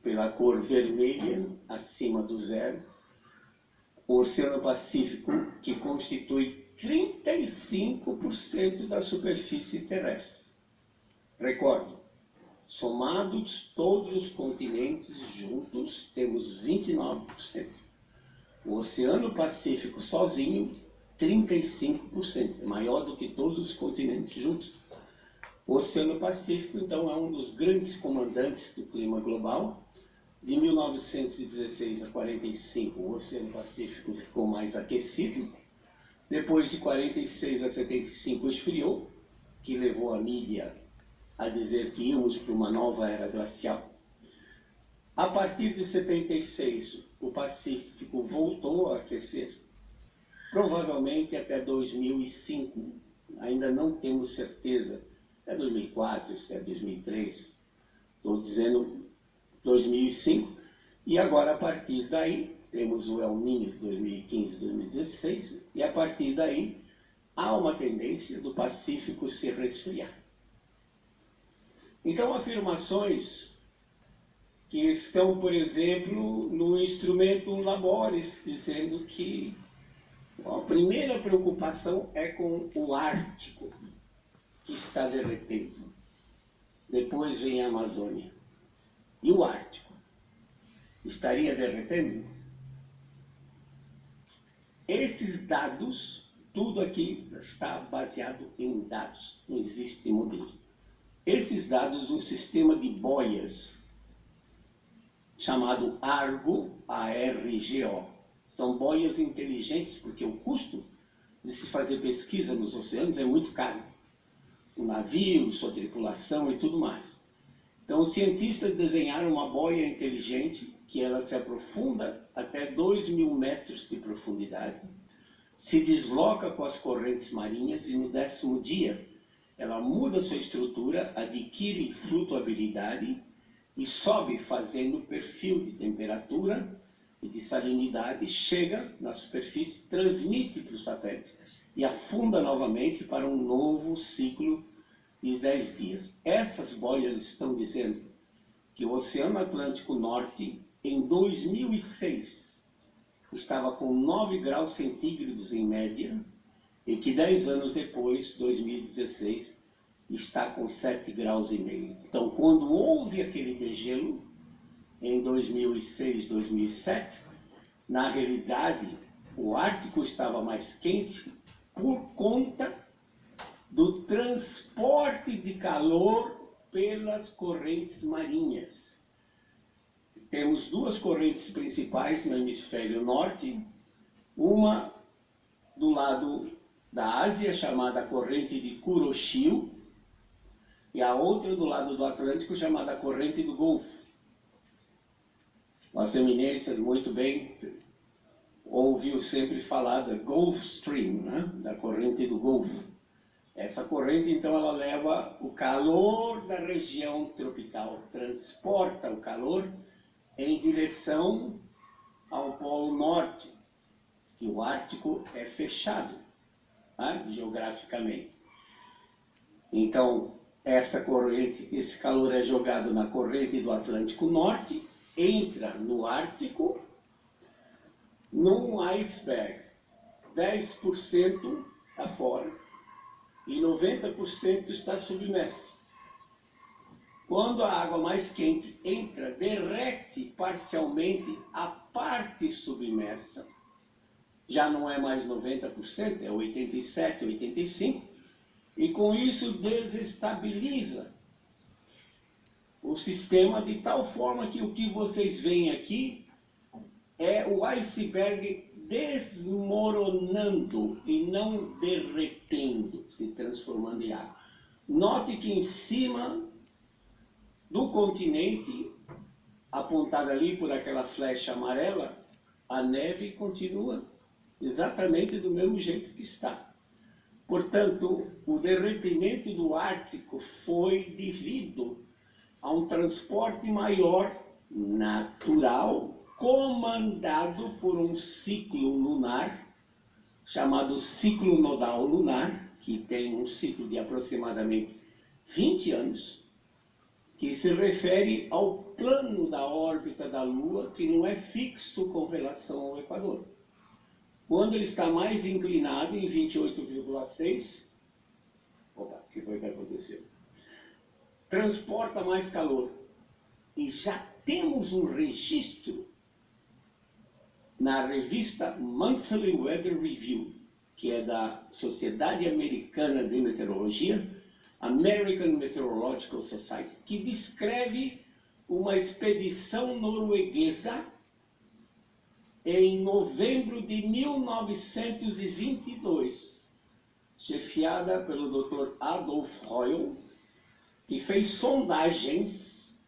pela cor vermelha, acima do zero, o Oceano Pacífico, que constitui 35% da superfície terrestre. Recordo, somados todos os continentes juntos, temos 29%. O Oceano Pacífico sozinho, 35%, maior do que todos os continentes juntos. O Oceano Pacífico, então, é um dos grandes comandantes do clima global. De 1916 a 45, o Oceano Pacífico ficou mais aquecido. Depois de 46 a 75, esfriou, que levou a mídia a dizer que íamos para uma nova era glacial. A partir de 76, o Pacífico voltou a aquecer. Provavelmente até 2005, ainda não temos certeza. É 2004, se é 2003, estou dizendo 2005, e agora a partir daí, temos o El Niño 2015, 2016, e a partir daí há uma tendência do Pacífico se resfriar. Então, afirmações que estão, por exemplo, no instrumento Labores, dizendo que a primeira preocupação é com o Ártico, que está derretendo. Depois vem a Amazônia. E o Ártico? Estaria derretendo? Esses dados, tudo aqui está baseado em dados, não existe modelo. Esses dados do sistema de boias, chamado Argo, A-R-G-O, são boias inteligentes, porque o custo de se fazer pesquisa nos oceanos é muito caro. O navio, sua tripulação e tudo mais. Então, os cientistas desenharam uma boia inteligente que ela se aprofunda até 2.000 metros de profundidade, se desloca com as correntes marinhas e no 10º dia ela muda sua estrutura, adquire flutuabilidade e sobe fazendo perfil de temperatura e de salinidade, chega na superfície, transmite para os satélites e afunda novamente para um novo ciclo de 10 dias. Essas boias estão dizendo que o Oceano Atlântico Norte, em 2006, estava com 9 graus centígrados em média, e que 10 anos depois, 2016, está com 7,5 graus. Então, quando houve aquele degelo, em 2006, 2007, na realidade, o Ártico estava mais quente por conta do transporte de calor pelas correntes marinhas. Temos duas correntes principais no hemisfério norte, uma do lado da Ásia, chamada corrente de Kuroshio, e a outra do lado do Atlântico, chamada corrente do Golfo. Vossa Eminência, muito bem, ouviu sempre falar da Gulf Stream, né? Da corrente do Golfo. Essa corrente, então, ela leva o calor da região tropical, transporta o calor em direção ao Polo Norte, que o Ártico é fechado, né, geograficamente. Então, essa corrente, esse calor é jogado na corrente do Atlântico Norte, entra no Ártico, num iceberg, 10% está fora e 90% está submerso. Quando a água mais quente entra, derrete parcialmente a parte submersa, já não é mais 90%, é 87%, 85%, e com isso desestabiliza o sistema de tal forma que o que vocês veem aqui é o iceberg desmoronando e não derretendo, se transformando em água. Note que em cima do continente, apontada ali por aquela flecha amarela, a neve continua exatamente do mesmo jeito que está. Portanto, o derretimento do Ártico foi devido a um transporte maior, natural, comandado por um ciclo lunar, chamado ciclo nodal lunar, que tem um ciclo de aproximadamente 20 anos, que se refere ao plano da órbita da Lua, que não é fixo com relação ao Equador. Quando ele está mais inclinado, em 28,6, opa, o que foi que aconteceu? Transporta mais calor. E já temos um registro na revista Monthly Weather Review, que é da Sociedade Americana de Meteorologia, American Meteorological Society, que descreve uma expedição norueguesa em novembro de 1922, chefiada pelo Dr. Adolf Hoyle, que fez sondagens,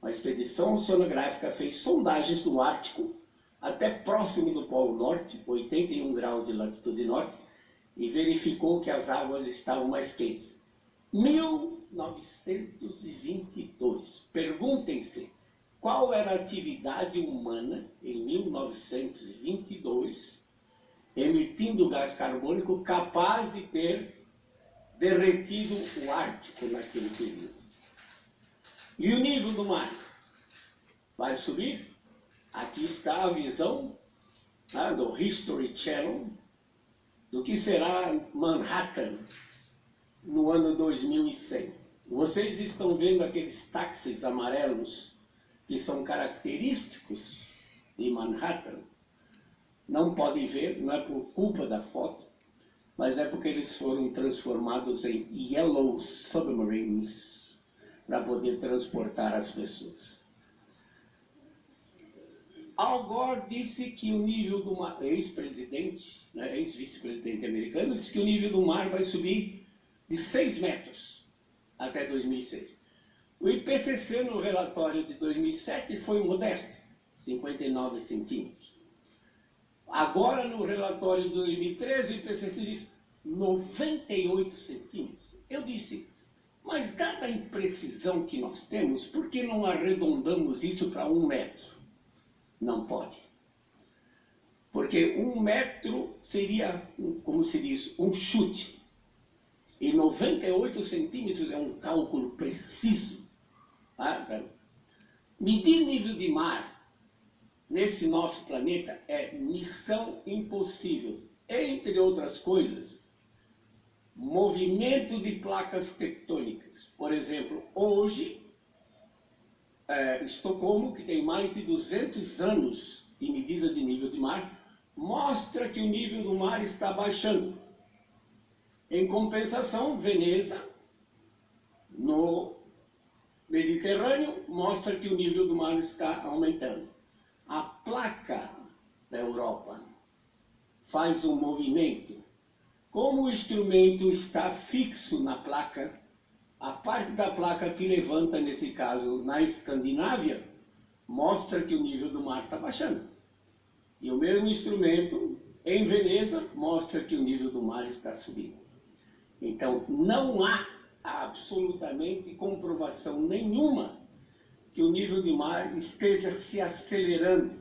uma expedição oceanográfica fez sondagens no Ártico, até próximo do Polo Norte, 81 graus de latitude norte, e verificou que as águas estavam mais quentes. 1922. Perguntem-se qual era a atividade humana em 1922, emitindo gás carbônico capaz de ter derretido o Ártico naquele período. E o nível do mar vai subir? Aqui está a visão do History Channel do que será Manhattan no ano 2100. Vocês estão vendo aqueles táxis amarelos que são característicos de Manhattan? Não podem ver, não é por culpa da foto, mas é porque eles foram transformados em Yellow Submarines para poder transportar as pessoas. Al Gore disse que o nível do mar, ex-presidente, né, ex-vice-presidente americano, disse que o nível do mar vai subir de 6 metros até 2006. O IPCC, no relatório de 2007, foi modesto, 59 centímetros. Agora, no relatório de 2013, o IPCC diz 98 centímetros. Eu disse, mas dada a imprecisão que nós temos, por que não arredondamos isso para 1 metro? Não pode. Porque 1 metro seria, como se diz, um chute. E 98 centímetros é um cálculo preciso. Medir nível de mar nesse nosso planeta é missão impossível. Entre outras coisas, movimento de placas tectônicas. Por exemplo, hoje, Estocolmo, que tem mais de 200 anos de medida de nível de mar, mostra que o nível do mar está baixando. Em compensação, Veneza, no Mediterrâneo, mostra que o nível do mar está aumentando. A placa da Europa faz um movimento. Como o instrumento está fixo na placa, a parte da placa que levanta, nesse caso, na Escandinávia, mostra que o nível do mar está baixando. E o mesmo instrumento, em Veneza, mostra que o nível do mar está subindo. Então, não há absolutamente comprovação nenhuma que o nível do mar esteja se acelerando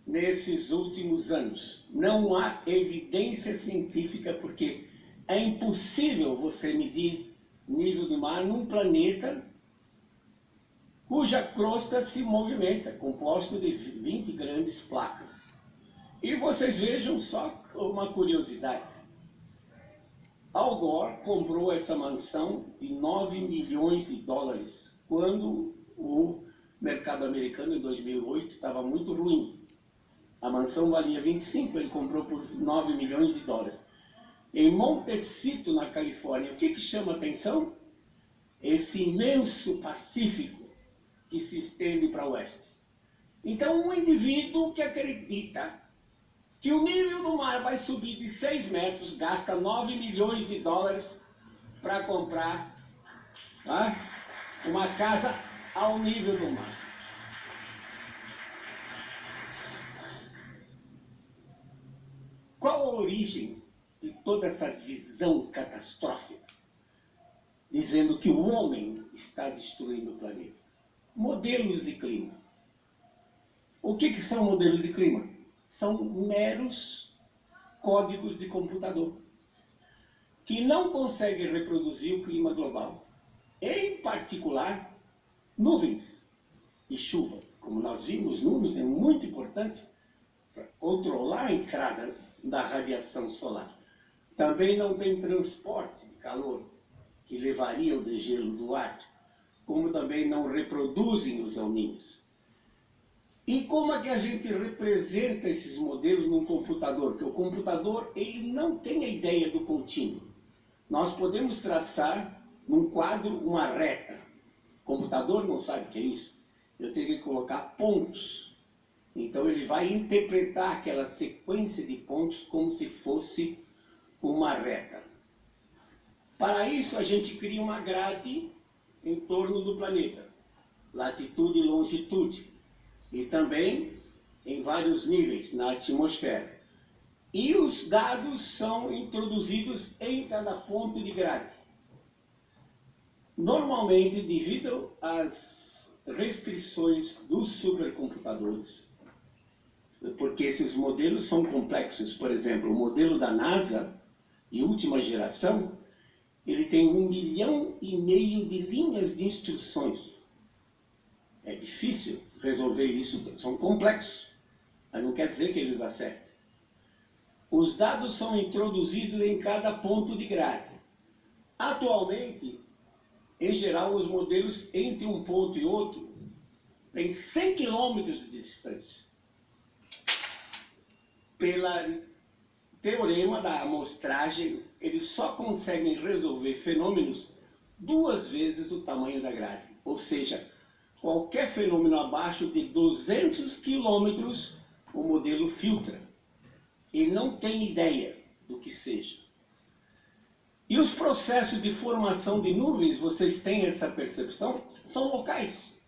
nesses últimos anos. Não há evidência científica, porque é impossível você medir nível do mar num planeta cuja crosta se movimenta, composto de 20 grandes placas. E vocês vejam só uma curiosidade. Al Gore comprou essa mansão de 9 milhões de dólares, quando o mercado americano em 2008 estava muito ruim. A mansão valia 25, ele comprou por 9 milhões de dólares. Em Montecito, na Califórnia, o que chama atenção? Esse imenso Pacífico que se estende para o oeste. Então, um indivíduo que acredita que o nível do mar vai subir de 6 metros, gasta 9 milhões de dólares para comprar uma casa ao nível do mar. Qual a origem de toda essa visão catastrófica, dizendo que o homem está destruindo o planeta? Modelos de clima. O que são modelos de clima? São meros códigos de computador que não conseguem reproduzir o clima global. Em particular, Nuvens e chuva. Como nós vimos, nuvens é muito importante para controlar a entrada da radiação solar. Também não tem transporte de calor, que levaria o degelo do ar, como também não reproduzem os El Niños. E como é que a gente representa esses modelos num computador? Porque o computador ele não tem a ideia do contínuo. Nós podemos traçar num quadro uma reta. O computador não sabe o que é isso. Eu tenho que colocar pontos. Então ele vai interpretar aquela sequência de pontos como se fosse uma reta. Para isso a gente cria uma grade em torno do planeta. Latitude e longitude. E também em vários níveis na atmosfera. E os dados são introduzidos em cada ponto de grade. Normalmente, devido às restrições dos supercomputadores, porque esses modelos são complexos. Por exemplo, o modelo da NASA, de última geração, ele tem 1,5 milhão de linhas de instruções. É difícil resolver isso, são complexos, mas não quer dizer que eles acertem. Os dados são introduzidos em cada ponto de grade. Atualmente, em geral, os modelos entre um ponto e outro têm 100 quilômetros de distância. Pela teorema da amostragem, eles só conseguem resolver fenômenos 2 vezes o tamanho da grade. Ou seja, qualquer fenômeno abaixo de 200 quilômetros, o modelo filtra. E não tem ideia do que seja. E os processos de formação de nuvens, vocês têm essa percepção? São locais.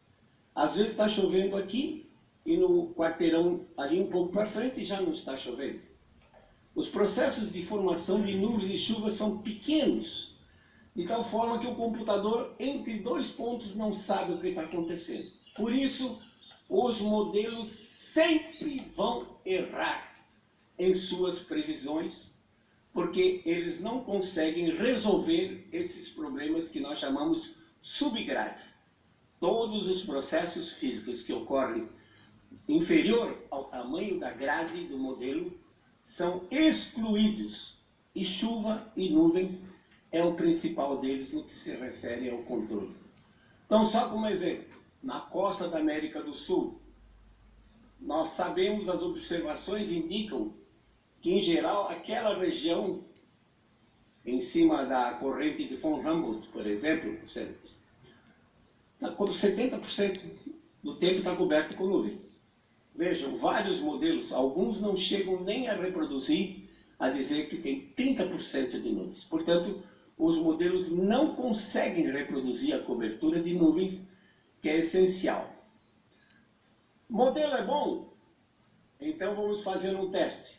Às vezes está chovendo aqui, e no quarteirão ali um pouco para frente já não está chovendo. Os processos de formação de nuvens e chuva são pequenos, de tal forma que o computador, entre 2 pontos, não sabe o que está acontecendo. Por isso, os modelos sempre vão errar em suas previsões, porque eles não conseguem resolver esses problemas que nós chamamos subgrade. Todos os processos físicos que ocorrem inferior ao tamanho da grade do modelo são excluídos, e chuva e nuvens é o principal deles no que se refere ao controle. Então, só como exemplo, na costa da América do Sul, nós sabemos, as observações indicam que, em geral, aquela região em cima da corrente de von Humboldt, por exemplo, como 70% do tempo está coberto com nuvens. Vejam, vários modelos, alguns não chegam nem a reproduzir, a dizer que tem 30% de nuvens. Portanto, os modelos não conseguem reproduzir a cobertura de nuvens, que é essencial. Modelo é bom? Então vamos fazer um teste.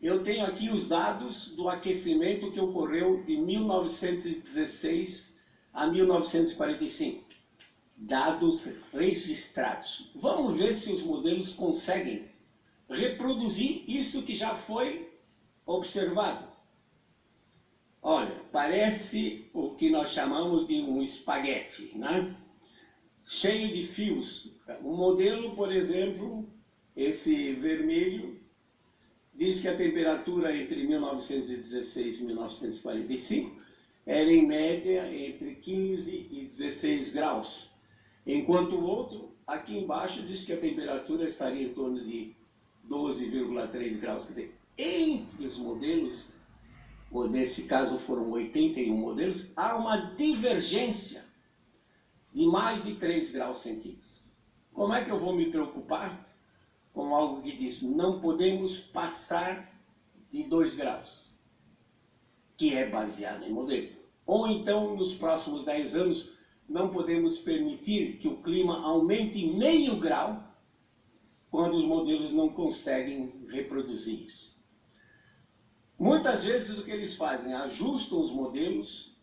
Eu tenho aqui os dados do aquecimento que ocorreu de 1916 a 1945. Dados registrados. Vamos ver se os modelos conseguem reproduzir isso que já foi observado. Olha, parece o que nós chamamos de um espaguete, né? Cheio de fios. Um modelo, por exemplo, esse vermelho, diz que a temperatura entre 1916 e 1945 era em média entre 15 e 16 graus. Enquanto o outro, aqui embaixo, diz que a temperatura estaria em torno de 12,3 graus. Quer dizer, entre os modelos, ou nesse caso foram 81 modelos, há uma divergência de mais de 3 graus centígrados. Como é que eu vou me preocupar com algo que diz não podemos passar de 2 graus, que é baseado em modelo? Ou então, nos próximos 10 anos, não podemos permitir que o clima aumente meio grau, quando os modelos não conseguem reproduzir isso. Muitas vezes o que eles fazem? Ajustam os modelos,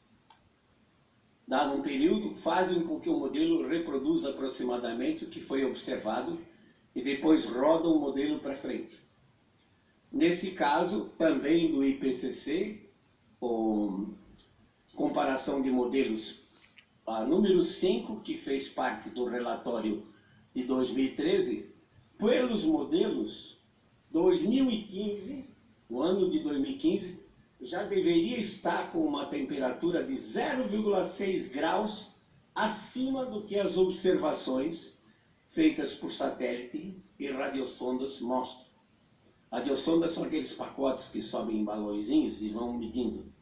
dado um período, fazem com que o modelo reproduza aproximadamente o que foi observado e depois rodam o modelo para frente. Nesse caso, também do IPCC, ou comparação de modelos a número 5, que fez parte do relatório de 2013, pelos modelos, 2015, o ano de 2015, já deveria estar com uma temperatura de 0,6 graus acima do que as observações feitas por satélite e radiosondas mostram. Radiosondas são aqueles pacotes que sobem em balõezinhos e vão medindo.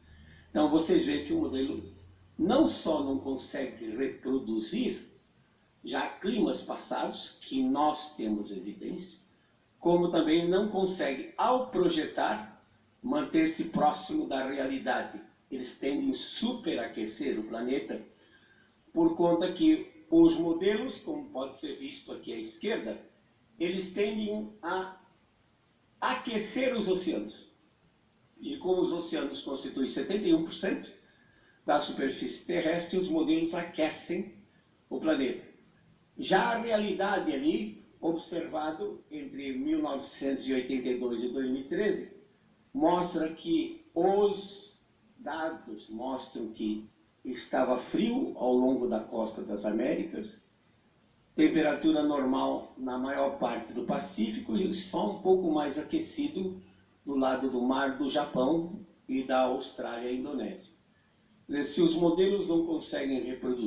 Então vocês veem que o modelo não só não consegue reproduzir já climas passados, que nós temos evidência, como também não consegue, ao projetar, manter-se próximo da realidade. Eles tendem a superaquecer o planeta, por conta que os modelos, como pode ser visto aqui à esquerda, eles tendem a aquecer os oceanos. E como os oceanos constituem 71% da superfície terrestre, os modelos aquecem o planeta. Já a realidade ali, observado entre 1982 e 2013, mostra que os dados mostram que estava frio ao longo da costa das Américas, temperatura normal na maior parte do Pacífico e só um pouco mais aquecido do lado do mar do Japão e da Austrália e Indonésia. Quer dizer, se os modelos não conseguem reproduzir